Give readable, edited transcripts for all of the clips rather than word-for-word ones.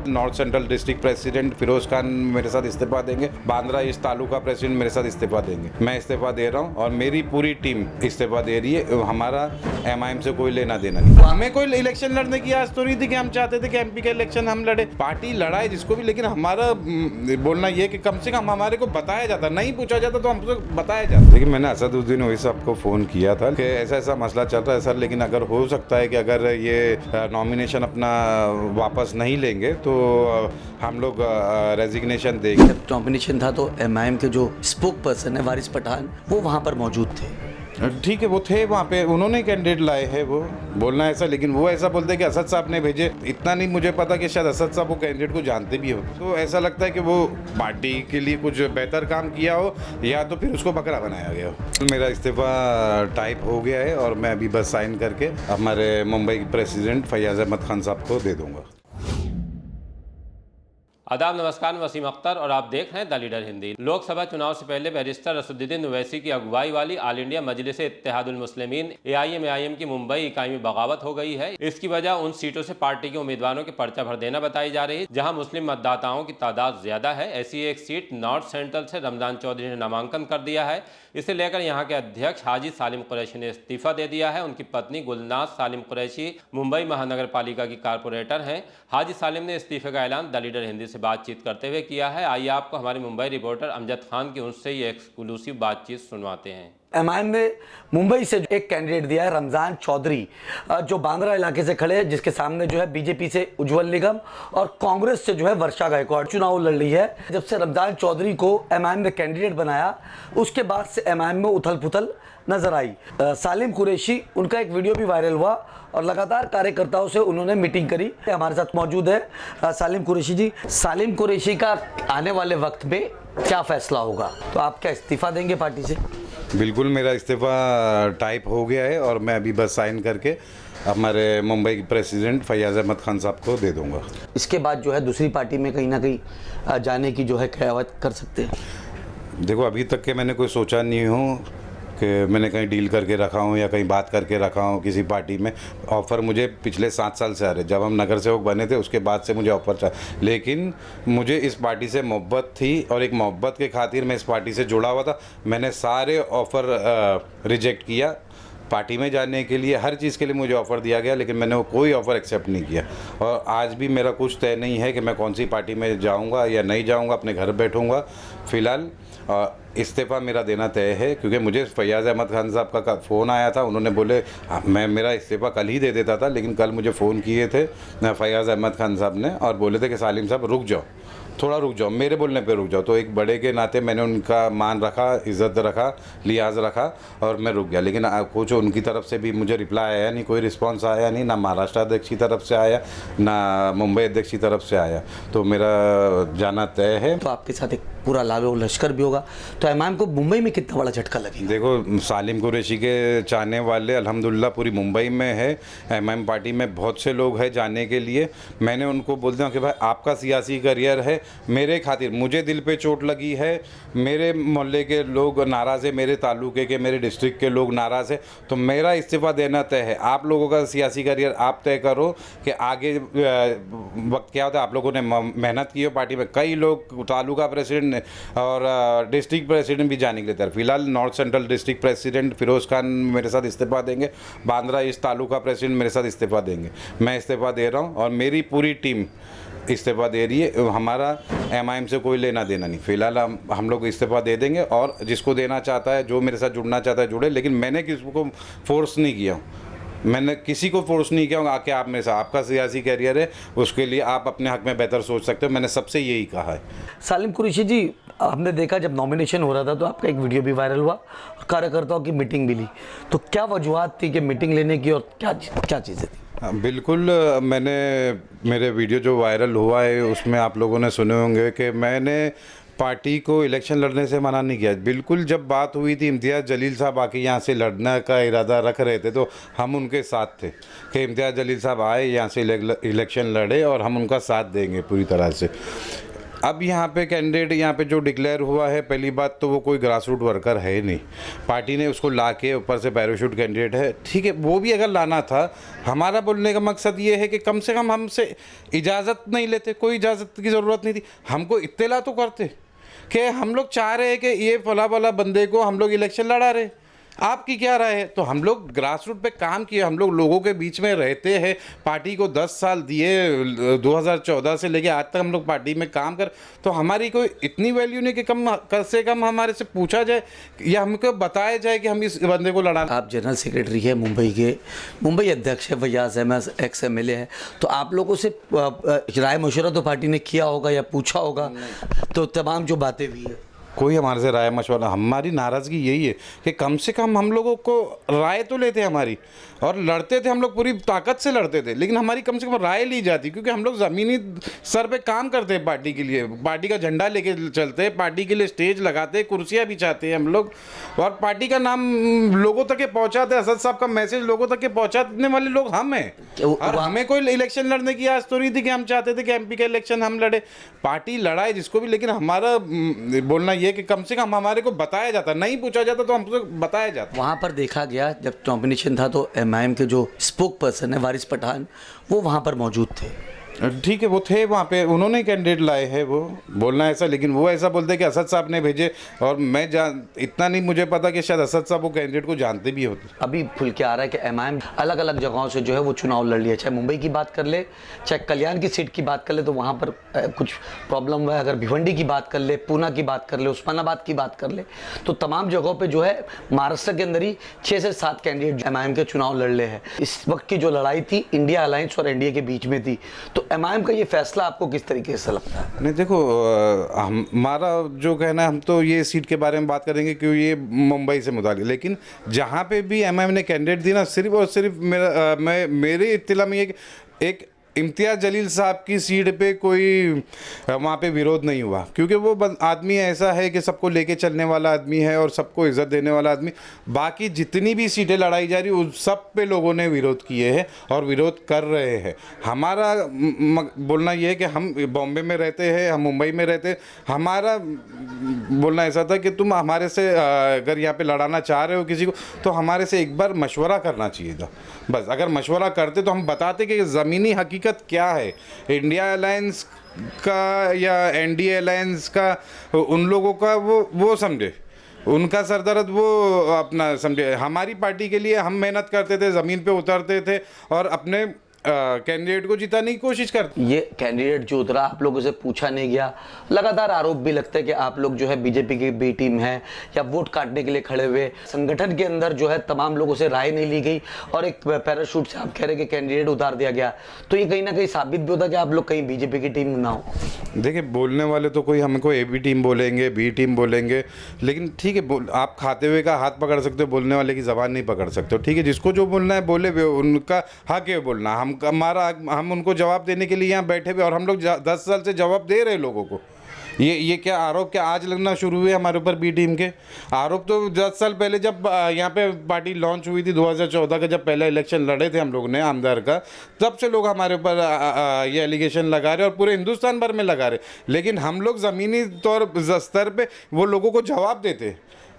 North central district president Firoz Khan मेरे साथ इस्तीफा देंगे, बांद्रा ईस्ट तालुका प्रेसिडेंट मेरे साथ इस्तीफा देंगे। मैं इस्तीफा दे रहा हूँ और मेरी पूरी टीम इस्तीफा दे रही है। हमारा MIM से कोई लेना देना नहीं। हमें कोई इलेक्शन लड़ने की आस तो नहीं थी कि हम चाहते थे कि MP का इलेक्शन हम लड़े, पार्टी लड़ाए जिसको भी, लेकिन हमारा बोलना ये कि कम से कम हमारे को बताया जाता, नहीं पूछा जाता तो हमको बताया जाता। लेकिन मैंने असदुद्दीन ओवैसी साहब को फ़ोन किया था कि ऐसा ऐसा मसला चल रहा है सर, लेकिन अगर हो सकता है कि अगर ये नॉमिनेशन अपना वापस नहीं लेंगे तो हम लोग रेजिग्नेशन देंगे। जब नॉमिनेशन था तो MIM के जो स्पोक पर्सन है वारिस पठान वो वहाँ पर मौजूद थे। ठीक है, वो थे वहाँ पे, उन्होंने कैंडिडेट लाए हैं, वो बोलना ऐसा, लेकिन वो ऐसा बोलते हैं कि असद साहब ने भेजे। इतना नहीं मुझे पता कि शायद असद साहब वो कैंडिडेट को जानते भी हो, तो ऐसा लगता है कि वो पार्टी के लिए कुछ बेहतर काम किया हो या तो फिर उसको बकरा बनाया गया हो। मेरा इस्तीफ़ा टाइप हो गया है और मैं अभी बस साइन करके हमारे मुंबई प्रेसिडेंट फैयाज़ अहमद खान साहब को दे दूँगा। आदाब, नमस्कार, वसीम अख्तर और आप देख रहे हैं द लीडर हिंदी। लोकसभा चुनाव से पहले बैरिस्टर असदुद्दीन ओवैसी की अगुवाई वाली ऑल इंडिया मजलिस इत्तेहादुल मुस्लिमीन AIM की मुंबई इकाई में बगावत हो गई है। इसकी वजह उन सीटों से पार्टी के उम्मीदवारों के पर्चा भर देना बताई जा रही है जहां मुस्लिम मतदाताओं की तादाद ज्यादा है। ऐसी एक सीट नॉर्थ सेंट्रल से रमजान चौधरी ने नामांकन कर दिया है। इसे लेकर यहाँ के अध्यक्ष हाजी सालिम कुरैशी ने इस्तीफा दे दिया है। उनकी पत्नी गुलनाज सालिम कुरैशी मुंबई महानगर पालिका की कारपोरेटर हैं। हाजी सालिम ने इस्तीफे का ऐलान द लीडर हिंदी से बातचीत करते हुए किया है। आइए आपको हमारे मुंबई रिपोर्टर अमजद खान की उनसे ये एक्सक्लूसिव बातचीत सुनवाते हैं। MIM ने मुंबई से एक कैंडिडेट दिया है रमजान चौधरी, जो बांद्रा इलाके से खड़े हैं, जिसके सामने जो है बीजेपी से उज्जवल निगम और कांग्रेस से जो है वर्षा गायकवाड़ चुनाव लड़ रही है। जब से रमजान चौधरी को MIM ने कैंडिडेट बनाया उसके बाद से MIM में उथल पुथल नजर आई। सालिम कुरैशी, उनका एक वीडियो भी वायरल हुआ और लगातार कार्यकर्ताओं से उन्होंने मीटिंग करी। हमारे साथ मौजूद है सालिम कुरैशी जी। सालिम कुरैशी का आने वाले वक्त में क्या फैसला होगा, तो आप क्या इस्तीफा देंगे पार्टी से? बिल्कुल, मेरा इस्तीफ़ा टाइप हो गया है और मैं अभी बस साइन करके हमारे मुंबई प्रेसिडेंट फैयाज़ अहमद खान साहब को दे दूंगा। इसके बाद जो है दूसरी पार्टी में कहीं ना कहीं जाने की जो है क़यावत कर सकते हैं? देखो, अभी तक के मैंने कोई सोचा नहीं हूँ कि मैंने कहीं डील करके रखा हूँ या कहीं बात करके रखा हूँ किसी पार्टी में। ऑफ़र मुझे पिछले 7 साल से आ रहे, जब हम नगर सेवक बने थे उसके बाद से मुझे ऑफ़र चाहिए, लेकिन मुझे इस पार्टी से मोहब्बत थी और एक मोहब्बत के खातिर मैं इस पार्टी से जुड़ा हुआ था। मैंने सारे ऑफ़र रिजेक्ट किया। पार्टी में जाने के लिए हर चीज़ के लिए मुझे ऑफ़र दिया गया, लेकिन मैंने वो कोई ऑफ़र एक्सेप्ट नहीं किया। और आज भी मेरा कुछ तय नहीं है कि मैं कौन सी पार्टी में जाऊंगा या नहीं जाऊंगा, अपने घर बैठूंगा। फ़िलहाल इस्तीफ़ा मेरा देना तय है, क्योंकि मुझे फैयाज़ अहमद खान साहब का फ़ोन आया था। उन्होंने बोले मैं मेरा इस्तीफ़ा कल ही दे देता था, लेकिन कल मुझे फ़ोन किए थे फैयाज़ अहमद खान साहब ने और बोले थे कि सालिम साहब रुक जाओ, थोड़ा रुक जाओ, मेरे बोलने पे रुक जाओ। तो एक बड़े के नाते मैंने उनका मान रखा, इज़्ज़त रखा, लिहाज रखा और मैं रुक गया। लेकिन कुछ उनकी तरफ से भी मुझे रिप्लाई आया नहीं, कोई रिस्पांस आया नहीं, ना महाराष्ट्र अध्यक्ष की तरफ से आया ना मुंबई अध्यक्ष की तरफ से आया। तो मेरा जाना तय है। तो आपके साथ एक पूरा लावे लश्कर भी होगा, तो MIM को मुंबई में कितना बड़ा झटका लगेगा? देखो, सालिम कुरैशी के चाहने वाले अल्हम्दुलिल्लाह पूरी मुंबई में है। MIM पार्टी में बहुत से लोग हैं जाने के लिए। मैंने उनको बोल दिया कि भाई आपका सियासी करियर है, मेरे खातिर मुझे दिल पे चोट लगी है, मेरे मोहल्ले के लोग नाराज़ है, मेरे तालुके के, मेरे डिस्ट्रिक्ट के लोग नाराज़ है, तो मेरा इस्तीफ़ा देना तय है। आप लोगों का सियासी करियर आप तय करो कि आगे वक्त क्या होता है। आप लोगों ने मेहनत की हो पार्टी में, कई लोग तालुका प्रेसिडेंट और डिस्ट्रिक्ट प्रेसिडेंट भी जाने के लिए तैयार। फिलहाल north central district president Firoz Khan मेरे साथ इस्तीफा देंगे, बांद्रा ईस्ट तालुका प्रेसिडेंट मेरे साथ इस्तीफा देंगे। मैं इस्तीफा दे रहा हूँ और मेरी पूरी टीम इस्तीफा दे रही है। हमारा MIM से कोई लेना देना नहीं। फिलहाल हम लोग इस्तीफा दे देंगे और जिसको देना चाहता है, जो मेरे साथ जुड़ना चाहता है जुड़े, लेकिन मैंने किसी को फोर्स नहीं किया। मैंने किसी को फोर्स नहीं किया आके आप मेरे साथ, आपका सियासी कैरियर है, उसके लिए आप अपने हक में बेहतर सोच सकते हो। मैंने सबसे यही कहा है। सालिम कुरैशी जी, हमने देखा जब नॉमिनेशन हो रहा था तो आपका एक वीडियो भी वायरल हुआ, कार्यकर्ताओं की मीटिंग भी ली, तो क्या वजूहत थी कि मीटिंग लेने की और क्या चीज़ें थी? बिल्कुल, मेरे वीडियो जो वायरल हुआ है उसमें आप लोगों ने सुने होंगे कि मैंने पार्टी को इलेक्शन लड़ने से मना नहीं किया। बिल्कुल, जब बात हुई थी इम्तियाज़ जलील साहब आके यहाँ से लड़ने का इरादा रख रहे थे, तो हम उनके साथ थे कि इम्तियाज़ जलील साहब आए यहाँ से इलेक्शन लड़े और हम उनका साथ देंगे पूरी तरह से। अब यहाँ पे कैंडिडेट यहाँ पे जो डिक्लेयर हुआ है, पहली बात तो वो कोई ग्रास रूट वर्कर है ही नहीं। पार्टी ने उसको ला के ऊपर से पैराशूट कैंडिडेट है, ठीक है, वो भी अगर लाना था, हमारा बोलने का मकसद ये है कि कम से कम हमसे इजाज़त नहीं लेते, कोई इजाज़त की ज़रूरत नहीं थी, हमको इत्तला तो करते कि हम लोग चाह रहे हैं कि ये फला फला बंदे को हम लोग इलेक्शन लड़ा रहे, आपकी क्या राय है। तो हम लोग ग्रास रूट पे काम किए, हम लोग लोगों के बीच में रहते हैं, पार्टी को 10 साल दिए, 2014 से लेके आज तक हम लोग पार्टी में काम कर, तो हमारी कोई इतनी वैल्यू नहीं कि कम से कम हमारे से पूछा जाए या हमको बताया जाए कि हम इस बंदे को लड़ा। आप जनरल सेक्रेटरी है मुंबई के, मुंबई अध्यक्ष है फैयाज अहमद, एक्स MLA है, तो आप लोगों से राय मशवरा तो पार्टी ने किया होगा या पूछा होगा, तो तमाम जो बातें हुई है कोई हमारे से राय मशवरा, हमारी नाराज़गी यही है कि कम से कम हम लोगों को राय तो लेते हमारी, और लड़ते थे हम लोग, पूरी ताकत से लड़ते थे, लेकिन हमारी कम से कम राय ली जाती, क्योंकि हम लोग ज़मीनी स्तर पे काम करते हैं पार्टी के लिए, पार्टी का झंडा लेके चलते हैं, पार्टी के लिए स्टेज लगाते, कुर्सियाँ बिछाते हैं हम लोग, और पार्टी का नाम लोगों तक के पहुँचाते, असद साहब का मैसेज लोगों तक के पहुँचाने वाले लोग हम हैं। और हमें कोई इलेक्शन लड़ने की आज तो नहीं थी कि हम चाहते थे कि MP का इलेक्शन हम लड़े, पार्टी लड़ाए जिसको भी, लेकिन हमारा बोलना ये कि कम से कम हमारे को बताया जाता, नहीं पूछा जाता तो हमको बताया जाता। वहाँ पर देखा गया जब नॉमिनेशन था तो MIM के जो स्पोक पर्सन है वारिस पठान, वो वहाँ पर मौजूद थे। ठीक है, वो थे वहाँ पे, उन्होंने कैंडिडेट लाए हैं, वो बोलना ऐसा, लेकिन वो ऐसा बोलते कि असद साहब ने भेजे, और मैं इतना नहीं मुझे पता कि शायद असद साहब वो कैंडिडेट को जानते भी होते। अभी खुल के आ रहा है कि MIM अलग अलग जगहों से जो है वो चुनाव लड़ लिया, चाहे मुंबई की बात कर ले, चाहे कल्याण की सीट की बात कर ले तो वहाँ पर कुछ प्रॉब्लम हुआ है, अगर भिवंडी की बात कर ले, पूना की बात कर ले, उस्मानाबाद की बात कर ले, तो तमाम जगहों पर जो है महाराष्ट्र के अंदर ही 6 से 7 कैंडिडेट MIM के चुनाव लड़ ले हैं। इस वक्त की जो लड़ाई थी इंडिया अलायंस और NDA के बीच में थी, तो MIM का ये फैसला आपको किस तरीके से लगता है? नहीं देखो, हमारा जो कहना है, हम तो ये सीट के बारे में बात करेंगे क्योंकि ये मुंबई से मुताल्लिक़, लेकिन जहाँ पे भी MIM ने कैंडिडेट दी ना, सिर्फ और सिर्फ मेरे इत्तिला में ये एक इम्तियाज़ जलील साहब की सीट पे कोई वहाँ पे विरोध नहीं हुआ, क्योंकि वो आदमी ऐसा है कि सबको लेके चलने वाला आदमी है और सबको इज़्ज़त देने वाला आदमी। बाकी जितनी भी सीटें लड़ाई जा रही उस सब पे लोगों ने विरोध किए हैं और विरोध कर रहे हैं। हमारा बोलना ये है कि हम बॉम्बे में रहते हैं, हम मुंबई में रहते हैं, हमारा बोलना ऐसा था कि तुम हमारे से अगर यहाँ पर लड़ाना चाह रहे हो किसी को, तो हमारे से एक बार मशवरा करना चाहिए था। बस अगर मशवरा करते तो हम बताते कि ज़मीनी हकीकत क्या है, इंडिया अलायंस का या NDA अलायंस का, उन लोगों का वो समझे, उनका सरदर्द वो अपना समझे। हमारी पार्टी के लिए हम मेहनत करते थे, ज़मीन पे उतरते थे और अपने कैंडिडेट को जिताने की कोशिश करते। ये कैंडिडेट जो उतरा आप लोगों से पूछा नहीं गया, लगातार आरोप भी लगता है कि आप लोग जो है BJP की B टीम है या वोट काटने के लिए खड़े हुए, संगठन के अंदर जो है तमाम लोगों से राय नहीं ली गई और एक पैराशूट से आप कह रहे कि कैंडिडेट उतार दिया गया, तो ये कहीं ना कहीं साबित भी होता कि आप लोग कहीं BJP की टीम ना हो। देखिए, बोलने वाले तो कोई हमको AB टीम बोलेंगे, B टीम बोलेंगे, लेकिन ठीक है, आप खाते हुए का हाथ पकड़ सकते हो, बोलने वाले की ज़बान नहीं पकड़ सकते हो। ठीक है, जिसको जो बोलना है बोले, उनका हक है बोलना, हम उनको जवाब देने के लिए यहाँ बैठे हुए, और हम लोग 10 साल से जवाब दे रहे लोगों को। ये क्या आरोप क्या आज लगना शुरू हुए हमारे ऊपर B टीम के? आरोप तो 10 साल पहले जब यहाँ पे पार्टी लॉन्च हुई थी 2014 का, जब पहला इलेक्शन लड़े थे हम लोग ने आमदार का, तब से लोग हमारे ऊपर ये एलिगेशन लगा रहे और पूरे हिंदुस्तान भर में लगा रहे, लेकिन हम लोग ज़मीनी तौर स्तर पे वो लोगों को जवाब देते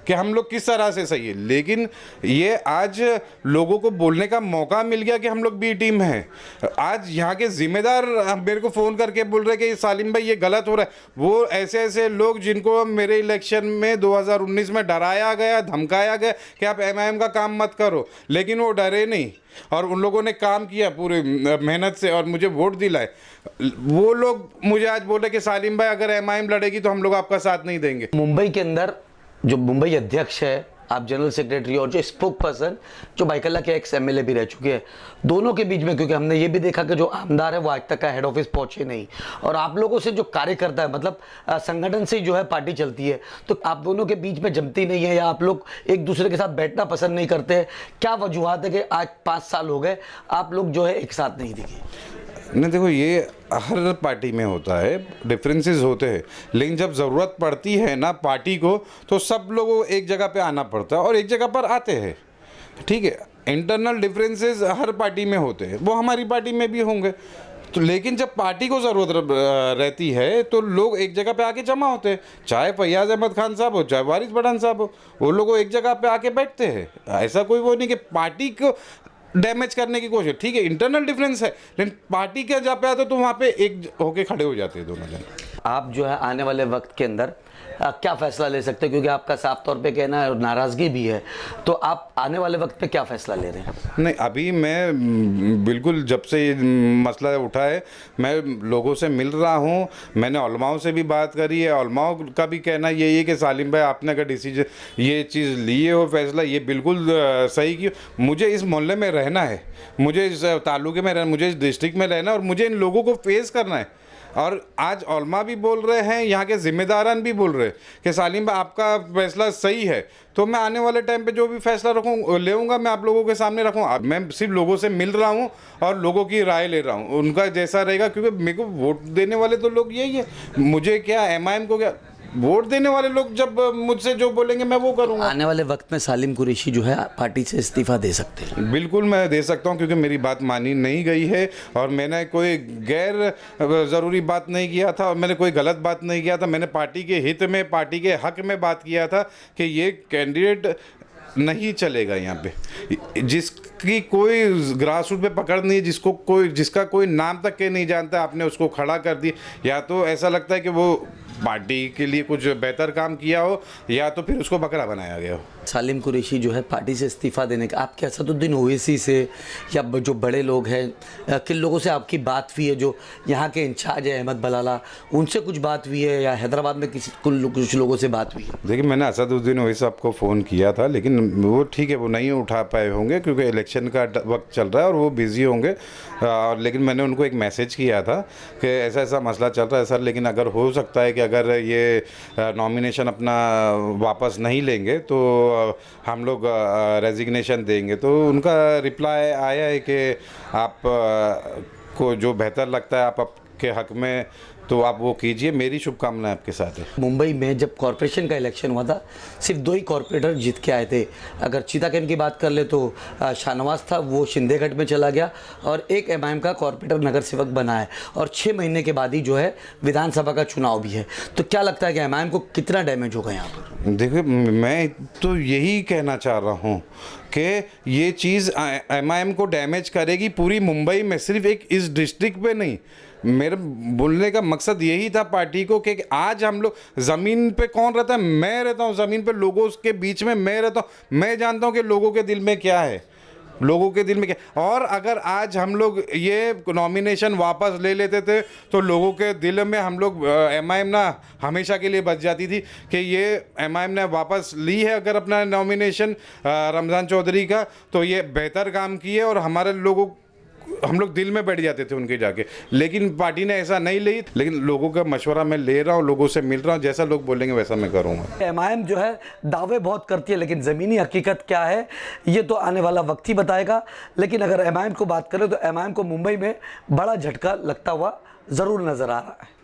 कि हम लोग किस तरह से सही है। लेकिन ये आज लोगों को बोलने का मौका मिल गया कि हम लोग B टीम हैं। आज यहाँ के ज़िम्मेदार मेरे को फ़ोन करके बोल रहे कि सालिम भाई ये गलत हो रहा है। वो ऐसे लोग जिनको मेरे इलेक्शन में 2019 में डराया गया, धमकाया गया कि आप MIM का काम मत करो, लेकिन वो डरे नहीं और उन लोगों ने काम किया पूरी मेहनत से और मुझे वोट दिलाए। वो लोग मुझे आज बोले कि सालिम भाई अगर MIM लड़ेगी तो हम लोग आपका साथ नहीं देंगे। मुंबई के अंदर जो मुंबई अध्यक्ष है, आप जनरल सेक्रेटरी, और जो स्पोक पर्सन जो बाइकल्ला के एक्स MLA भी रह चुके हैं, दोनों के बीच में, क्योंकि हमने ये भी देखा कि जो आमदार है वो आज तक का हेड ऑफिस पहुंचे नहीं, और आप लोगों से जो कार्य करता है, मतलब संगठन से जो है पार्टी चलती है, तो आप दोनों के बीच में जमती नहीं है या आप लोग एक दूसरे के साथ बैठना पसंद नहीं करते हैं? क्या वजूहत है कि आज 5 साल हो गए आप लोग जो है एक साथ नहीं दिखे? नहीं देखो, ये हर पार्टी में होता है, डिफरेंसेस होते हैं, लेकिन जब ज़रूरत पड़ती है ना पार्टी को, तो सब लोगों एक जगह पे आना पड़ता है और एक जगह पर आते हैं। ठीक है, इंटरनल डिफरेंसेस हर पार्टी में होते हैं, वो हमारी पार्टी में भी होंगे। तो लेकिन जब पार्टी को ज़रूरत रहती है तो लोग एक जगह पे आके जमा होते हैं, चाहे फैयाज अहमद खान साहब हो, चाहे वारिस पठान साहब हो, वो लोग एक जगह पे आके बैठते हैं। ऐसा कोई वो नहीं कि पार्टी को डैमेज करने की कोशिश। ठीक है, इंटरनल डिफरेंस है, लेकिन पार्टी के जहाँ पे आते तो वहाँ पे एक होके खड़े हो जाते हैं दोनों जन। आप जो है आने वाले वक्त के अंदर क्या फैसला ले सकते हैं, क्योंकि आपका साफ तौर पे कहना है और नाराज़गी भी है, तो आप आने वाले वक्त पे क्या फैसला ले रहे हैं? नहीं, अभी मैं बिल्कुल जब से ये मसला उठा है मैं लोगों से मिल रहा हूँ, मैंने उलमाओं से भी बात करी है। उलमाओं का भी कहना यही है कि सालिम भाई आपने अगर डिसीजन ये चीज़ लिए हो, फैसला ये बिल्कुल सही की। मुझे इस मोहल्ले में रहना है, मुझे इस तालुके में रहना, मुझे इस डिस्ट्रिक्ट में रहना है और मुझे इन लोगों को फेस करना है। और आज उलमा भी बोल रहे हैं, यहाँ के ज़िम्मेदारान भी बोल रहे हैं कि सालिम भाई आपका फैसला सही है, तो मैं आने वाले टाइम पे जो भी फैसला लेऊंगा मैं आप लोगों के सामने रखूँगा। मैं सिर्फ लोगों से मिल रहा हूँ और लोगों की राय ले रहा हूँ, उनका जैसा रहेगा, क्योंकि मेरे को वोट देने वाले तो लोग यही है। मुझे क्या, एमआईएम को क्या, वोट देने वाले लोग जब मुझसे जो बोलेंगे मैं वो करूँगा। आने वाले वक्त में सालिम कुरैशी जो है पार्टी से इस्तीफा दे सकते हैं? बिल्कुल मैं दे सकता हूं, क्योंकि मेरी बात मानी नहीं गई है और मैंने कोई गैर ज़रूरी बात नहीं किया था और मैंने कोई गलत बात नहीं किया था। मैंने पार्टी के हित में, पार्टी के हक में बात किया था कि ये कैंडिडेट नहीं चलेगा यहाँ पे, जिसकी कोई ग्रास रूट पे पकड़ नहीं है, जिसका कोई नाम तक के नहीं जानता, आपने उसको खड़ा कर दिया। या तो ऐसा लगता है कि वो पार्टी के लिए कुछ बेहतर काम किया हो, या तो फिर उसको बकरा बनाया गया हो। सालिम कुरैशी जो है पार्टी से इस्तीफा देने का, आपके असदुद्दीन ओवैसी से या जो बड़े लोग हैं, किन लोगों से आपकी बात हुई है? जो यहाँ के इंचार्ज है अहमद बलाला, उनसे कुछ बात हुई है या हैदराबाद में कुछ लोगों से बात हुई है? देखिए, मैंने असदुद्दीन ओवैसी साहब को फ़ोन किया था, लेकिन वो ठीक है, वो नहीं उठा पाए होंगे क्योंकि इलेक्शन का वक्त चल रहा है और वो बिज़ी होंगे। लेकिन मैंने उनको एक मैसेज किया था कि ऐसा ऐसा मसला चल रहा है सर, लेकिन अगर हो सकता है कि अगर ये नॉमिनेशन अपना वापस नहीं लेंगे तो हम लोग रेजिग्नेशन देंगे। तो उनका रिप्लाई आया है कि आप को जो बेहतर लगता है आप आपके हक में तो आप वो कीजिए, मेरी शुभकामनाएं आपके साथ है। मुंबई में जब कॉरपोरेशन का इलेक्शन हुआ था सिर्फ 2 ही कॉरपोरेटर जीत के आए थे। अगर चीताकैन की बात कर ले तो शाहनवाज था, वो शिंदेगढ़ में चला गया और एक एमआईएम का कॉरपोरेटर नगर सेवक बना है और 6 महीने के बाद ही जो है विधानसभा का चुनाव भी है। तो क्या लगता है कि एमआईएम को कितना डैमेज होगा यहाँ पर? देखिए, मैं तो यही कहना चाह रहा हूँ कि ये चीज़ एमआईएम को डैमेज करेगी पूरी मुंबई में, सिर्फ एक इस डिस्ट्रिक्ट पे नहीं। मेरे बोलने का मकसद यही था पार्टी को कि आज हम लोग ज़मीन पे कौन रहता है, मैं रहता हूँ ज़मीन पे, लोगों के बीच में मैं रहता हूँ, मैं जानता हूँ कि लोगों के दिल में क्या है, लोगों के दिल में क्या। और अगर आज हम लोग ये नॉमिनेशन वापस ले लेते थे तो लोगों के दिल में हम लोग एमआईएम ना हमेशा के लिए बच जाती थी कि ये एमआईएम ने वापस ली है अगर अपना नॉमिनेशन रमज़ान चौधरी का, तो ये बेहतर काम किए और हमारे लोगों, हम लोग दिल में बैठ जाते थे उनके जाके। लेकिन पार्टी ने ऐसा नहीं ली। लेकिन लोगों का मशवरा मैं ले रहा हूँ, लोगों से मिल रहा हूँ, जैसा लोग बोलेंगे वैसा मैं करूँगा। एमआईएम जो है दावे बहुत करती है, लेकिन ज़मीनी हकीकत क्या है ये तो आने वाला वक्त ही बताएगा। लेकिन अगर एमआईएम को बात करें तो एमआईएम को मुंबई में बड़ा झटका लगता हुआ ज़रूर नज़र आ रहा है।